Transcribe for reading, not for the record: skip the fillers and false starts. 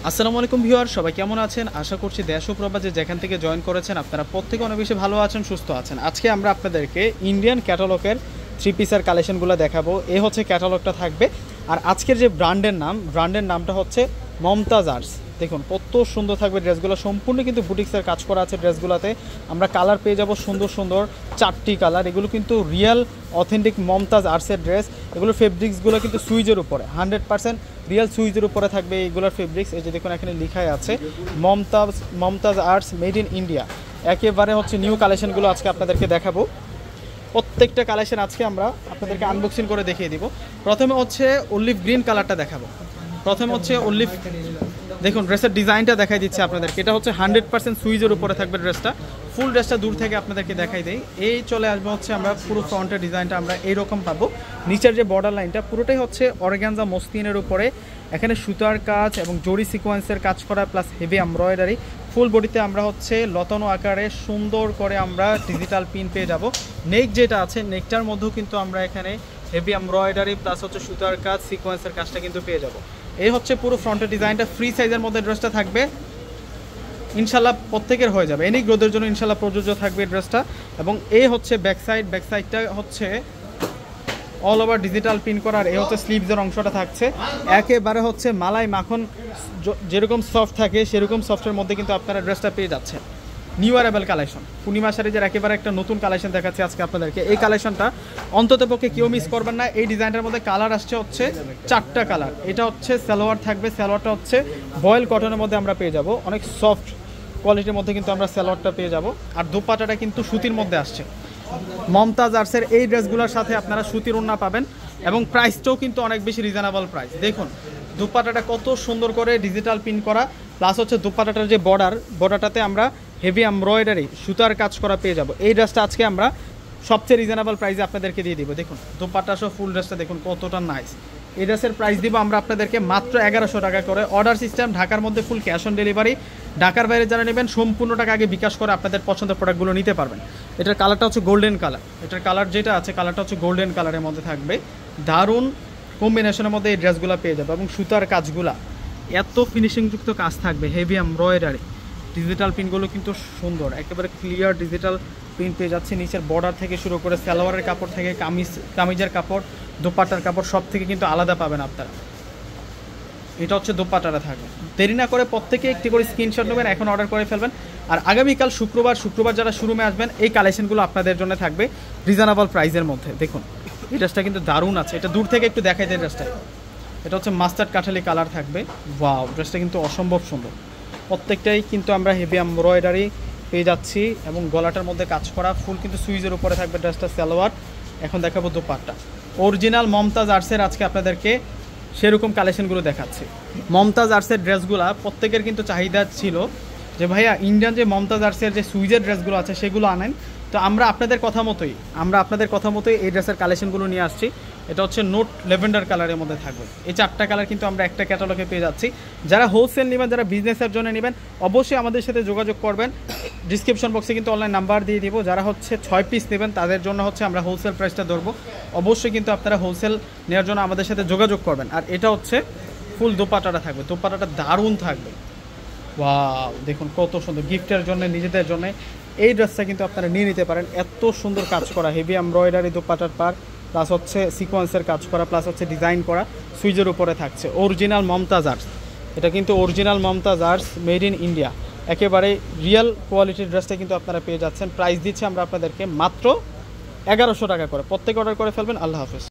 আসসালামু আলাইকুম ভিউয়ার, সবাই কেমন আছেন? আশা করছি দেশ ও প্রবাসে যেখান থেকে জয়েন করেছেন আপনারা প্রত্যেকে অনেক বেশি ভালো আছেন, সুস্থ আছেন। আজকে আমরা আপনাদেরকে ইন্ডিয়ান ক্যাটালগের থ্রি পিসের কালেকশনগুলো দেখাবো। এই হচ্ছে ক্যাটালগটা থাকবে। আর আজকের যে ব্র্যান্ডের নামটা হচ্ছে মমতাজ আর্টস। দেখুন কত সুন্দর থাকবে ড্রেসগুলো, সম্পূর্ণ কিন্তু বুটিক্সের কাজ করা আছে ড্রেসগুলোতে। আমরা কালার পেয়ে যাব সুন্দর সুন্দর 4টি কালার। এগুলো কিন্তু রিয়েল অথেন্টিক মমতাজ আর্টসের ড্রেস। এগুলোর ফেব্রিক্সগুলো কিন্তু সুইজের উপরে 100% রিয়েল সুইজের উপরে থাকবে এইগুলোর ফেব্রিক্স। এই যে দেখুন এখানে লেখাই আছে Mumtaz arts made in India. একেবারে হচ্ছে নিউ কালেকশনগুলো আজকে আপনাদেরকে দেখাবো। প্রত্যেকটা কালেকশন আজকে আমরা আপনাদেরকে আনবক্সিং করে দেখিয়ে দিব। প্রথমে হচ্ছে অলিভ গ্রিন কালারটা দেখাবো। প্রথমে হচ্ছে অলিভ, দেখুন ড্রেসের ডিজাইনটা দেখাই দিচ্ছে আপনাদেরকে। এটা হচ্ছে 100% সুইজের উপরে থাকবে ড্রেসটা। ফুল ড্রেসটা দূর থেকে আপনাদেরকে দেখাই দেই। এই চলে আসবে হচ্ছে আমরা পুরো ফ্রন্টের ডিজাইনটা আমরা এইরকম পাবো। নিচের যে বর্ডার লাইনটা পুরোটাই হচ্ছে অর্গানজা মসলিনের উপরে। এখানে সুতার কাজ এবং জরি সিকোয়েন্সের কাজ করা প্লাস হেভি এমব্রয়ডারি। ফুল বডিতে আমরা হচ্ছে লতানো আকারে সুন্দর করে আমরা ডিজিটাল পিন পেয়ে যাব। নেক যেটা আছে নেকটার মধ্যেও কিন্তু আমরা এখানে হেভি এমব্রয়ডারি প্লাস হচ্ছে সুতার কাজ সিকোয়েন্সের কাজটা কিন্তু পেয়ে যাব। এই হচ্ছে পুরো ফ্রন্টের ডিজাইনটা। ফ্রি সাইজের মধ্যে ড্রেসটা থাকবে, ইনশাল্লাহ প্রত্যেকের হয়ে যাবে। এনি গ্রোথের জন্য ইনশাল্লাহ প্রযোজ্য থাকবে ড্রেসটা। এবং এই হচ্ছে ব্যাকসাইডটা হচ্ছে অল ওভার ডিজিটাল প্রিন্ট করার। এই হচ্ছে স্লিভসের অংশটা থাকছে একেবারে হচ্ছে মালাই মাখন, যেরকম সফট থাকে সেরকম সফটের মধ্যে কিন্তু আপনারা ড্রেসটা পেয়ে যাচ্ছেন। নিউ অ্যারাইভাল কালেকশন, পূর্ণিমা শাড়িজের একেবারে একটা নতুন কালেকশন দেখাচ্ছি আজকে আপনাদেরকে। এই কালেকশনটা অন্ততপক্ষে কেউ মিস করবেন না। এই ডিজাইনটার মধ্যে কালার আসছে হচ্ছে 4টা কালার। এটা হচ্ছে সালোয়ার থাকবে, সালোয়ারটা হচ্ছে বয়েল কটনের মধ্যে আমরা পেয়ে যাব। অনেক সফট কোয়ালিটির মধ্যে কিন্তু আমরা সালোয়ারটা পেয়ে যাব। আর দোপাট্টাটা কিন্তু সুতির মধ্যে আসছে। মমতাজ আর্টসের এই ড্রেসগুলোর সাথে আপনারা সুতির ওড়না পাবেন এবং প্রাইসটাও কিন্তু অনেক বেশি রিজনেবল প্রাইস। দেখুন দুপাট্টাটা কত সুন্দর করে ডিজিটাল প্রিন্ট করা, প্লাস হচ্ছে দুপাট্টাটার যে বর্ডারটাতে আমরা হেভি এমব্রয়ডারি সুতার কাজ করা পেয়ে যাব। এই ড্রেসটা আজকে আমরা সবচেয়ে রিজনেবল প্রাইসে আপনাদেরকে দিয়ে দিব। দেখুন দুপাট্টা সহ ফুল ড্রেসটা দেখুন কতটা নাইস। এই ড্রেসের প্রাইস দিব আমরা আপনাদেরকে মাত্র 1100 টাকা করে। অর্ডার সিস্টেম, ঢাকার মধ্যে ফুল ক্যাশ অন ডেলিভারি। ঢাকার বাইরে যারা নেবেন সম্পূর্ণ টাকা আগে বিকাশ করে আপনাদের পছন্দের প্রোডাক্টগুলো নিতে পারবেন। এটার কালারটা হচ্ছে গোল্ডেন কালার। এটার কালার যেটা আছে কালারটা হচ্ছে গোল্ডেন কালারের মধ্যে থাকবে। দারুণ কম্বিনেশনের মধ্যে এই ড্রেসগুলো পেয়ে যাবে। এবং সুতার কাজগুলা এত ফিনিশিংযুক্ত কাজ থাকবে, হেভি এমব্রয়ডারি। ডিজিটাল প্রিন্টগুলো কিন্তু সুন্দর, একেবারে ক্লিয়ার ডিজিটাল প্রিন্ট পেয়ে যাচ্ছে। নিচের বর্ডার থেকে শুরু করে সালোয়ারের কাপড় থেকে কামিজের কাপড়, দোপাট্টার কাপড় সব থেকে কিন্তু আলাদা পাবেন আপনারা। এটা হচ্ছে দোপাট্টাটা থাকবে। দেরি না করে প্রত্যেকে একটি করে স্ক্রিনশট নেবেন, এখন অর্ডার করে ফেলবেন। আর আগামীকাল শুক্রবার যারা শোরুমে আসবেন এই কালেকশনগুলো আপনাদের জন্য থাকবে রিজনেবল প্রাইসের মধ্যে। দেখুন এই ড্রেসটা কিন্তু দারুণ আছে। এটা দূর থেকে একটু দেখাই দেয় ড্রেসটা। এটা হচ্ছে মাস্টার্ড কাঠালি কালার থাকবে। ওয়াও, ড্রেসটা কিন্তু অসম্ভব সুন্দর। প্রত্যেকটাই কিন্তু আমরা হেভি এমব্রয়ডারি পেয়ে যাচ্ছি এবং গলাটার মধ্যে কাজ করা। ফুল কিন্তু সুইজের উপরে থাকবে ড্রেসটা সালোয়ার। এখন দেখাবো দোপাট্টা। অরিজিনাল মমতাজ আর্টসের আজকে আপনাদেরকে সেরকম কালেকশনগুলো দেখাচ্ছি। মমতাজ আর্টসের ড্রেসগুলো প্রত্যেকের কিন্তু চাহিদা ছিল যে ভাইয়া ইন্ডিয়ান যে মমতাজ আর্টসের যে সুইজের ড্রেসগুলো আছে সেগুলো আনেন। তো আমরা আপনাদের কথা মতোই এই ড্রেসের কালেকশনগুলো নিয়ে আসছি। এটা হচ্ছে নোট ল্যাভেন্ডার কালারের মধ্যে থাকবে। এই 4টা কালার কিন্তু আমরা একটা ক্যাটালগে পেয়ে যাচ্ছি। যারা হোলসেল নেবেন, যারা বিজনেসের জন্য নেবেন, অবশ্যই আমাদের সাথে যোগাযোগ করবেন। ডিসক্রিপশন বক্সে কিন্তু অনলাইন নাম্বার দিয়ে দিব। যারা হচ্ছে 6 পিস নেবেন তাদের জন্য হচ্ছে আমরা হোলসেল প্রাইসটা ধরবো। অবশ্যই কিন্তু আপনারা হোলসেল নেওয়ার জন্য আমাদের সাথে যোগাযোগ করবেন। আর এটা হচ্ছে ফুল দোপাট্টাটা থাকবে। দোপাট্টাটা দারুণ থাকবে। ওয়াও, দেখুন কত সুন্দর। গিফটের জন্য, নিজেদের জন্য এই ড্রেসটা কিন্তু আপনারা নিয়ে নিতে পারেন। এত সুন্দর কাজ করা, হেভি এমব্রয়ডারি দোপাট্টার পার, প্লাস হচ্ছে সিকোয়েন্সের কাজ করা, প্লাস হচ্ছে ডিজাইন করা সুইজের উপরে থাকছে। Original Mumtaz arts. এটা কিন্তু original Mumtaz arts made in India. একেবারে রিয়েল কোয়ালিটির ড্রেসটা কিন্তু আপনারা পেয়ে যাচ্ছেন। প্রাইস দিচ্ছি আমরা আপনাদেরকে মাত্র 1100 টাকা করে। প্রত্যেকে অর্ডার করে ফেলবেন। আল্লাহ হাফেজ।